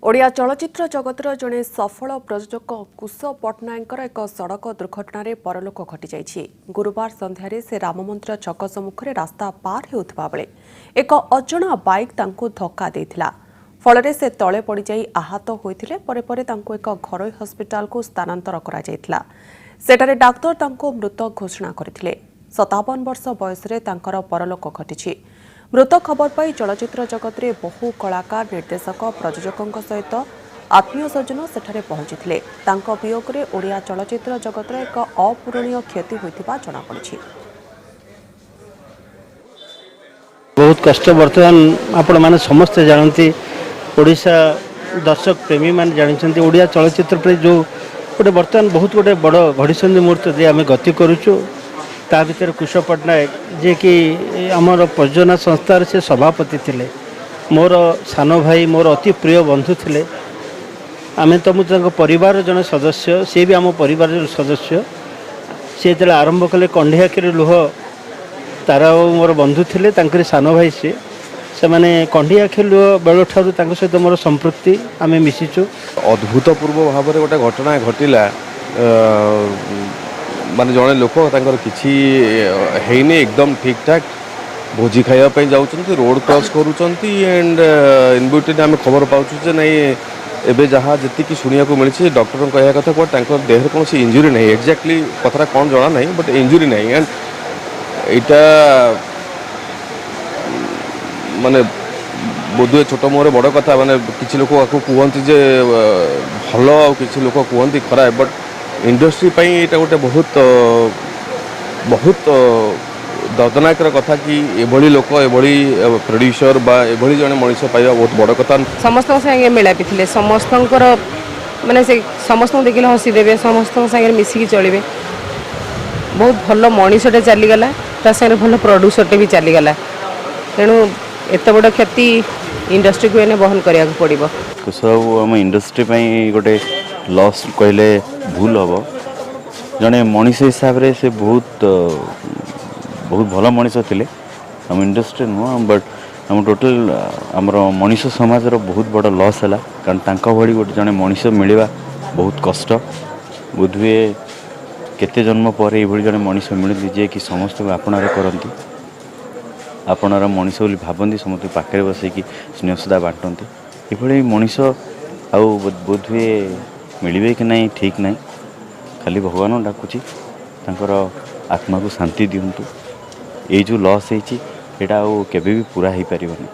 ओडिया चलचित्र जगतर जड़े सफल प्रयोजक कुश पट्टनायकर एक सड़क दुर्घटन परलोक घटी जाइछि। गुरुवार संध्यारे से राममंदिर छक सम्मुखें रास्ता पार होउथिबा बेले एक अजणा बाइक तांको धक्का देइथिला। फलरे से तले पड़ जाई आहत होइथिले। परे परे तांको एक घरोई हस्पिटाल को स्थानांतर करा जाइथिला। सेठारे डाक्तर तांको मृत घोषणा करथिले। 57 वर्ष बयसरे तांकर परलोक घटिछि। मृत खबर पाई चलचित्र जगत में बहु कलाकार निर्देशक प्रयोजकों सहित आत्मीय स्वजन सेठारे पहुंचीथिले। तांको वियोग रे ओडिया चलचित्र जगत एक अपूरणीय क्षति होइथिबा जଣା पड़िछि। बहुत कष्ट बर्तमान आपण माने समस्त जानती ओडिशा दर्शक प्रेमी मान जानते ओडिया चलचित्र पर जो गोटे बर्तमान बहुत गोटे बड़ घड़ीसंधि मुहूर्त जे आम गति करुचु ता भीतर कुश पट्टनायक जे कि आमर प्रयोजना संस्थार से सभापति थिले, मोर सान भाई मोर अति प्रिय बंधु थिले। आमे तो मुझे परिवार जन सदस्य सी भी आम परिवार सदस्य सी जो आरंभ कले कंढियाखी लुह तारा मोर बंधु थिले तांकरी सान भाई से माने कंढियाखी लुह बेल ठारू तांको सहित मोर संपृक्ति आमे मिशिचु। अद्भुतपूर्व भाव में गोटे घटना घटिला माने जड़े लोक किसी हैनी एकदम ठीक ठाक भोजी खाइबा जाऊँच रोड क्रॉस करूँगी एंड इन बिटवीन आम खबर पाचु नहीं एबे जहाँ जी शुणा मिली डॉक्टर कह कथा देह कौन इंजुरी नहीं एक्जाक्टली कथा कौन जना नहीं बट इंजुरी नहीं एंड यहाँ माने बोधे छोट मुहर बड़ कथा माने किसी लोक कहते जे भल किसी लोक कहते खराब बट इंडस्ट्री पाई ये गोटे बहुत बहुत दर्दनाक कथा कि एभली लोक एभली प्रोड्यूसर बा एभली जने मनीष पाइबा बहुत बड़ कथा। समस्त संगे मिलापी थे समस्त माने से समस्त देखिले हसी देवे समस्त संगे मिसिकी चलिए बहुत भल मनीषटे चलीगला ता संगे भल प्रोड्यूसरटे भी चलीगला तेणु एत बड़ क्षति इंडस्ट्री को बहन करा पड़ो। सब आम इंडस्ट्री गोटे लॉस कहले भूल हम जड़े मनीष हिसाब से से बहुत बहुत भल मनीष थे आम इंडस्ट्री नुह बट आम टोटल आमर मनीष समाज बहुत बड़ लॉस है कारण तांका भली गोटे जड़े मनीष मिलवा बहुत कष्ट बोधे केते जन्म पर ये जड़े मनीष मिलती जे कि समस्त आपणार करती आपणार मनीष बोली भावती समस्त पाखे बसैकी स्नेहसुदा बांटती ये मनीष आउ बोधे मिलवे कि नहीं ठीक नहीं खाली भगवान डाकुची तांकर आत्मा को शांति दिंतु ये जो लॉस है केबे भी पूरा हो पारिबनी।